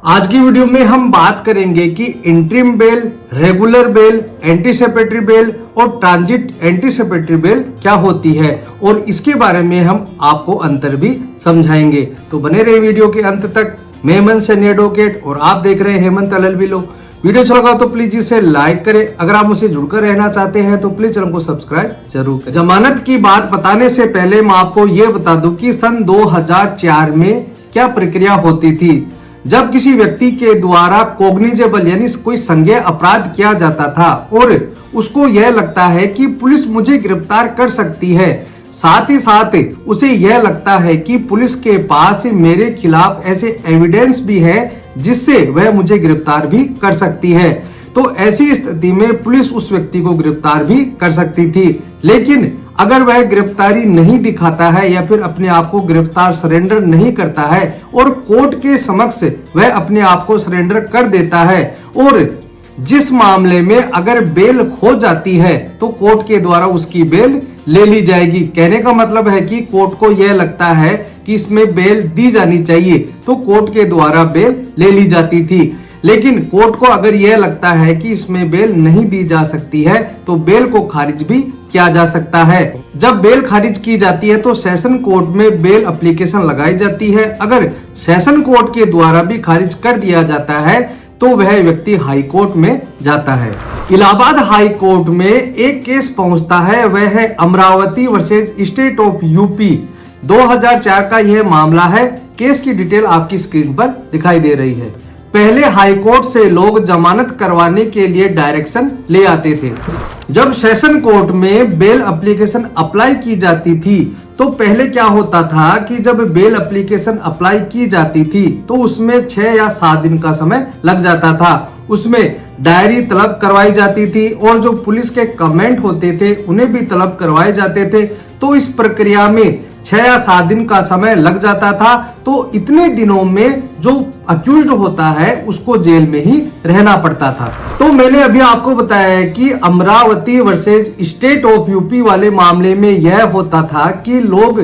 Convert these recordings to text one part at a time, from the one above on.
आज की वीडियो में हम बात करेंगे कि interim bell, regular bell, anticipatory bail और ट्रांजिट एंटीसिपेटरी बेल क्या होती है और इसके बारे में हम आपको अंतर भी समझाएंगे। तो बने रहे वीडियो के अंत तक। मैं हेमंत सैनी एडवोकेट और आप देख रहे हैं हेमंत LLB लॉ। वीडियो अच्छा लगा तो प्लीज इसे लाइक करें। अगर आप मुझसे जुड़कर रहना चाहते हैं तो प्लीज चैनल को सब्सक्राइब जरूर करें। जमानत की बात बताने से पहले मैं आपको ये बता दूं कि सन 2004 में क्या प्रक्रिया होती थी। जब किसी व्यक्ति के द्वारा कॉग्निजेबल यानी कोई संज्ञेय अपराध किया जाता था और उसको यह लगता है कि पुलिस मुझे गिरफ्तार कर सकती है, साथ ही साथ उसे यह लगता है कि पुलिस के पास मेरे खिलाफ ऐसे एविडेंस भी है जिससे वह मुझे गिरफ्तार भी कर सकती है, तो ऐसी स्थिति में पुलिस उस व्यक्ति को गिरफ्तार भी कर सकती थी। लेकिन अगर वह गिरफ्तारी नहीं दिखाता है या फिर अपने आप को गिरफ्तार सरेंडर नहीं करता है और कोर्ट के समक्ष वह अपने आप को सरेंडर कर देता है और जिस मामले में अगर बेल खो जाती है तो कोर्ट के द्वारा उसकी बेल ले ली जाएगी। कहने का मतलब है कि कोर्ट को यह लगता है कि इसमें बेल दी जानी चाहिए तो कोर्ट के द्वारा बेल ले ली जाती थी। लेकिन कोर्ट को अगर यह लगता है कि इसमें बेल नहीं दी जा सकती है तो बेल को खारिज भी किया जा सकता है। जब बेल खारिज की जाती है तो सेशन कोर्ट में बेल एप्लीकेशन लगाई जाती है। अगर सेशन कोर्ट के द्वारा भी खारिज कर दिया जाता है तो वह व्यक्ति हाई कोर्ट में जाता है। इलाहाबाद हाई कोर्ट में एक केस पहुंचता है, वह है Amravati versus state of UP. 2004 का यह मामला है। केस की डिटेल आपकी स्क्रीन पर दिखाई दे रही है। पहले हाई कोर्ट से लोग जमानत करवाने के लिए डायरेक्शन ले आते थे। जब सेशन कोर्ट में बेल एप्लीकेशन अप्लाई की जाती थी तो पहले क्या होता था कि जब बेल एप्लीकेशन अप्लाई की जाती थी तो उसमें 6 या 7 दिन का समय लग जाता था। उसमें डायरी तलब करवाई जाती थी और जो पुलिस के कमेंट होते थे उन्हें भी तलब करवाए जाते थे। तो इस प्रक्रिया में 6 या 7 दिन का समय लग जाता था। तो इतने दिनों में जो अक्यूज्ड होता है उसको जेल में ही रहना पड़ता था। तो मैंने अभी आपको बताया है कि Amravati versus state of UP वाले मामले में यह होता था कि लोग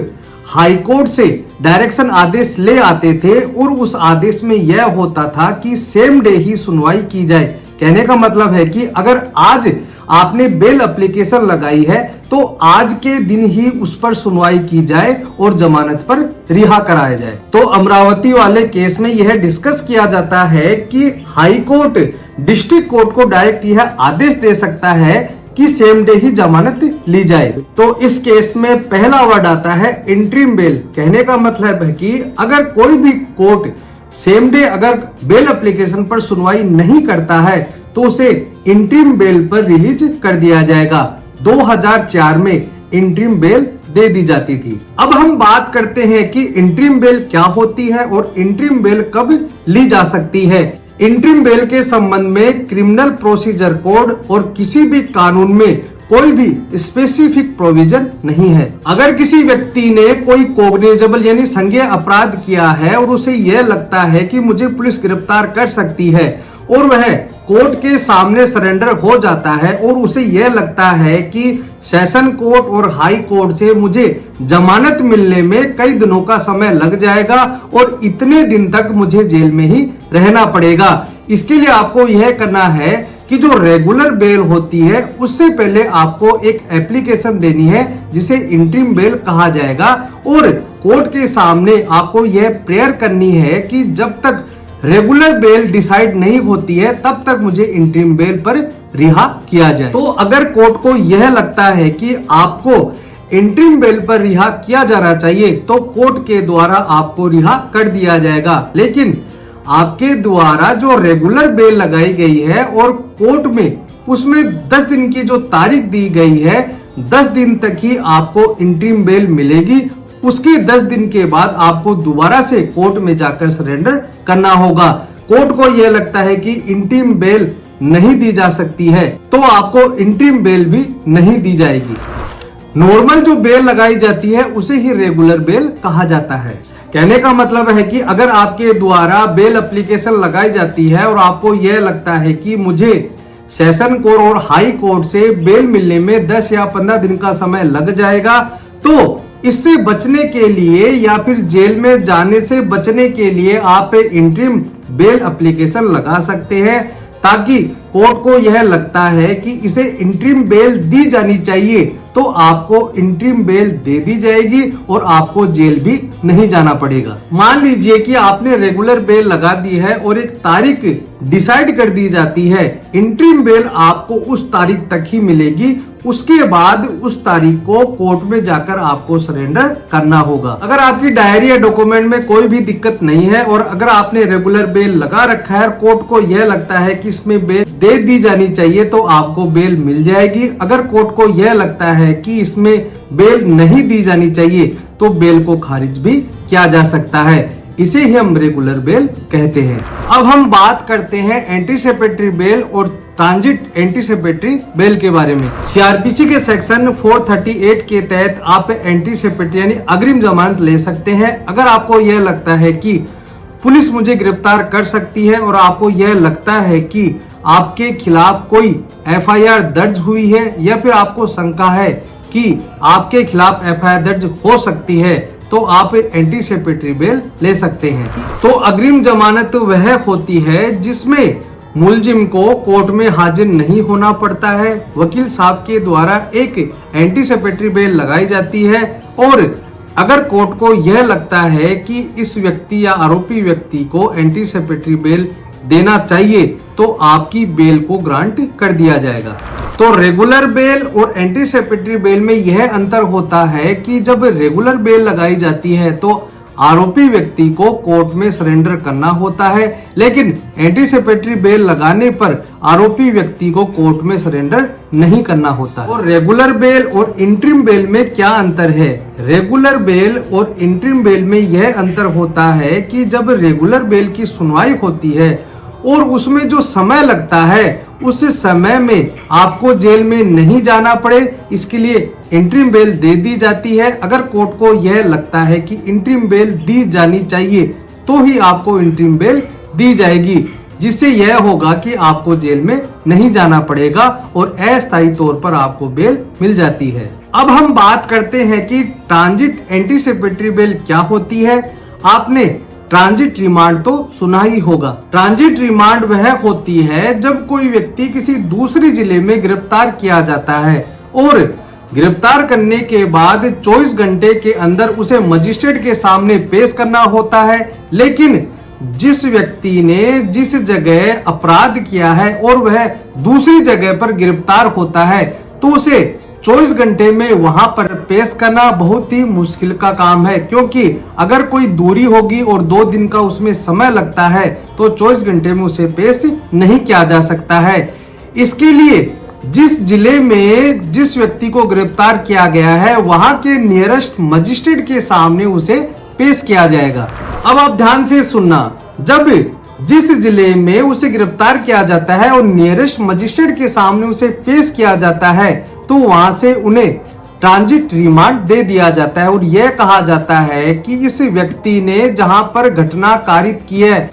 हाई कोर्ट से डायरेक्शन आदेश ले आते थे और उस आदेश में यह होता था कि सेम डे ही सुनवाई की जाए। कहने का मतलब है कि अगर आज आपने बेल एप्लीकेशन लगाई है तो आज के दिन ही उस पर सुनवाई की जाए और जमानत पर रिहा कराया जाए। तो अमरावती वाले केस में यह डिस्कस किया जाता है कि हाई कोर्ट डिस्ट्रिक्ट कोर्ट को डायरेक्ट यह आदेश दे सकता है कि सेम डे ही जमानत ली जाए। तो इस केस में पहला वर्ड आता है इंटरिम बेल। कहने का मतलब है कि अगर कोई भी कोर्ट सेम डे अगर बेल एप्लीकेशन पर सुनवाई नहीं करता है तो उसे इंटरिम बेल पर रिलीज कर दिया जाएगा। 2004 में इंटरिम बेल दे दी जाती थी। अब हम बात करते हैं कि इंटरिम बेल क्या होती है और इंटरिम बेल कब ली जा सकती है। इंटरिम बेल के संबंध में क्रिमिनल प्रोसीजर कोड और किसी भी कानून में कोई भी स्पेसिफिक प्रोविजन नहीं है। अगर किसी व्यक्ति ने कोई कॉग्निजेबल यानी संज्ञेय अपराध किया है और उसे यह लगता है कि मुझे पुलिस गिरफ्तार कर सकती है और वह कोर्ट के सामने सरेंडर हो जाता है और उसे यह लगता है कि सेशन कोर्ट और हाई कोर्ट से मुझे जमानत मिलने में कई दिनों का समय लग जाएगा और इतने दिन तक मुझे जेल में ही रहना पड़ेगा। इसके लिए आपको यह करना है कि जो रेगुलर बेल होती है उससे पहले आपको एक एप्लीकेशन देनी है जिसे इंटरिम बेल कहा जाएगा और कोर्ट के सामने आपको यह प्रेयर करनी है कि जब तक रेगुलर बेल डिसाइड नहीं होती है तब तक मुझे इंटरिम बेल पर रिहा किया जाए। तो अगर कोर्ट को यह लगता है कि आपको इंटरिम बेल पर रिहा किया जाना चाहिए तो कोर्ट के द्वारा आपको रिहा कर दिया जाएगा। लेकिन आपके द्वारा जो रेगुलर बेल लगाई गई है और कोर्ट में उसमें 10 दिन की जो तारीख दी गई है 10 दिन तक ही आपको इंटरिम बेल मिलेगी। उसके 10 दिन के बाद आपको दोबारा से कोर्ट में जाकर सरेंडर करना होगा। कोर्ट को यह लगता है कि इंटरिम बेल नहीं दी जा सकती है तो आपको इंटरिम बेल भी नहीं दी जाएगी। नॉर्मल जो बेल लगाई जाती है उसे ही रेगुलर बेल कहा जाता है। कहने का मतलब है कि अगर आपके द्वारा बेल एप्लीकेशन लगाई जाती है और आपको यह लगता है कि मुझे सेशन कोर्ट और हाई कोर्ट से बेल मिलने में 10 या 15 दिन का समय लग जाएगा तो इससे बचने के लिए या फिर जेल में जाने से बचने के लिए आप इंटरिम बेल एप्लीकेशन लगा सकते हैं, ताकि कोर्ट को यह लगता है कि इसे इंटरिम बेल दी जानी चाहिए तो आपको इंटरिम बेल दे दी जाएगी और आपको जेल भी नहीं जाना पड़ेगा। मान लीजिए कि आपने रेगुलर बेल लगा दी है और एक तारीख डिसाइड कर दी जाती है, इंटरिम बेल आपको उस तारीख तक ही मिलेगी, उसके बाद उस तारीख को कोर्ट में जाकर आपको सरेंडर करना होगा। अगर आपकी डायरी या डॉक्यूमेंट में कोई भी दिक्कत नहीं है और अगर आपने रेगुलर बेल लगा रखा है, कोर्ट को यह लगता है कि इसमें बेल दे दी जानी चाहिए तो आपको बेल मिल जाएगी। अगर कोर्ट को यह लगता है कि इसमें बेल नहीं दी जानी चाहिए तो बेल को खारिज भी किया जा सकता है। इसे ही हम रेगुलर बेल कहते हैं। अब हम बात करते हैं एंटीसिपेटरी बेल और ट्रांजिट एंटीसिपेटरी बेल के बारे में। सीआरपीसी के सेक्शन 438 के तहत आप एंटीसिपेटरी यानी अग्रिम जमानत ले सकते हैं। अगर आपको यह लगता है कि पुलिस मुझे गिरफ्तार कर सकती है और आपको यह लगता है कि आपके खिलाफ कोई एफआईआर दर्ज हुई है या फिर आपको शंका है कि आपके खिलाफ एफआईआर दर्ज हो सकती है, तो आप एंटीसिपेटरी बेल ले सकते हैं। तो अग्रिम जमानत वह होती है जिसमें मुलजिम को कोर्ट में हाजिर नहीं होना पड़ता है, वकील साहब के द्वारा एक एंटीसिपेटरी बेल लगाई जाती है और अगर कोर्ट को यह लगता है कि इस व्यक्ति या आरोपी व्यक्ति को एंटीसिपेटरी बेल देना चाहिए तो आपकी बेल को ग्रांट कर दिया जाएगा। तो रेगुलर बेल और एंटीसिपेटरी बेल में यह अंतर होता है कि जब रेगुलर बेल लगाई जाती है तो आरोपी व्यक्ति को कोर्ट में सरेंडर करना होता है, लेकिन एंटीसिपेटरी बेल लगाने पर आरोपी व्यक्ति को कोर्ट में सरेंडर नहीं करना होता है। और रेगुलर बेल और इंटरिम बेल में क्या अंतर है? रेगुलर बेल और इंटरिम बेल में यह अंतर होता है कि जब रेगुलर बेल की सुनवाई होती है और उसमें जो समय लगता है उस समय में आपको जेल में नहीं जाना पड़े, इसके लिए इंटरिम बेल दे दी जाती है। अगर कोर्ट को यह लगता है कि इंटरिम बेल दी जानी चाहिए तो ही आपको इंटरिम बेल दी जाएगी, जिससे यह होगा कि आपको जेल में नहीं जाना पड़ेगा और अस्थायी तौर पर आपको बेल मिल जाती है। अब हम बात करते हैं कि ट्रांजिट एंटीसिपेटरी बेल क्या होती है। आपने ट्रांजिट रिमांड तो सुना ही होगा। ट्रांजिट रिमांड वह होती है जब कोई व्यक्ति किसी दूसरे जिले में गिरफ्तार किया जाता है और गिरफ्तार करने के बाद 24 घंटे के अंदर उसे मजिस्ट्रेट के सामने पेश करना होता है, लेकिन जिस व्यक्ति ने जिस जगह अपराध किया है और वह दूसरी जगह पर गिरफ्तार होता है तो उसे 24 घंटे में वहां पर पेश करना बहुत ही मुश्किल का काम है, क्योंकि अगर कोई दूरी होगी और 2 दिन का उसमें समय लगता है तो 24 घंटे में उसे पेश नहीं किया जा सकता है। इसके लिए जिस जिले में जिस व्यक्ति को गिरफ्तार किया गया है वहां के नियरेस्ट मजिस्ट्रेट के सामने उसे पेश किया जाएगा। अब आप ध्यान से सुनना, जब जिस जिले में उसे गिरफ्तार किया जाता है और नियरेस्ट मजिस्ट्रेट के सामने उसे पेश किया जाता है तो वहां से उन्हें ट्रांजिट रिमांड दे दिया जाता है और यह कहा जाता है कि इस व्यक्ति ने जहां पर घटना कारित की है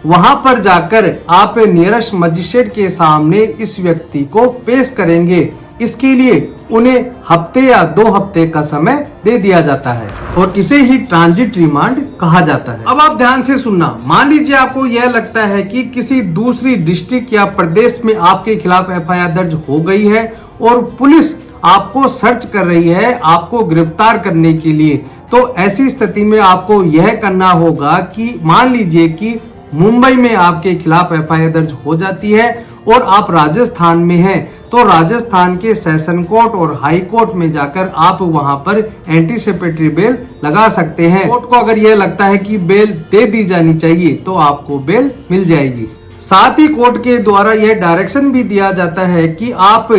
वहां पर जाकर आप नियरेस्ट मजिस्ट्रेट के सामने इस व्यक्ति को पेश करेंगे। इसके लिए उन्हें हफ्ते या 2 हफ्ते का समय दे दिया जाता है और इसे ही ट्रांजिट रिमांड कहा जाता है। अब आप ध्यान से सुनना, मान लीजिए आपको यह लगता है कि किसी दूसरी डिस्ट्रिक्ट या प्रदेश में आपके खिलाफ एफआईआर दर्ज हो गई है और पुलिस आपको सर्च कर रही है आपको गिरफ्तार करने के लिए, तो ऐसी स्थिति में आपको यह करना होगा कि मान लीजिए कि मुंबई में आपके खिलाफ एफआईआर दर्ज हो जाती है और आप राजस्थान में हैं, तो राजस्थान के सेशन कोर्ट और हाई कोर्ट में जाकर आप वहां पर एंटीसिपेटरी बेल लगा सकते हैं। कोर्ट को अगर यह लगता है कि बेल दे दी जानी चाहिए तो आपको बेल मिल जाएगी। साथ ही कोर्ट के द्वारा यह डायरेक्शन भी दिया जाता है कि आप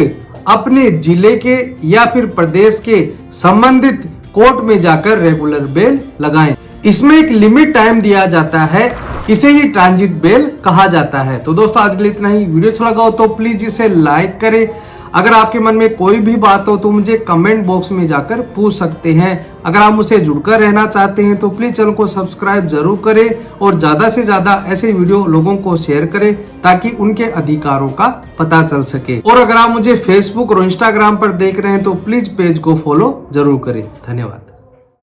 अपने जिले के या फिर प्रदेश के संबंधित कोर्ट में जाकर रेगुलर बेल लगाएं। इसमें एक लिमिट टाइम दिया जाता है, इसे ही ट्रांजिट बेल कहा जाता है। तो दोस्तों आज के लिए इतना ही। वीडियो अच्छा लगा हो तो प्लीज इसे लाइक करें। अगर आपके मन में कोई भी बात हो तो मुझे कमेंट बॉक्स में जाकर पूछ सकते हैं। अगर आप मुझसे जुड़कर रहना चाहते हैं तो प्लीज चैनल को सब्सक्राइब जरूर करें और ज्यादा से ज्यादा ऐसे वीडियो लोगों को शेयर करें ताकि उनके अधिकारों का पता चल सके। और अगर आप मुझे फेसबुक और इंस्टाग्राम पर देख रहे हैं तो प्लीज पेज को फॉलो जरूर करें। धन्यवाद।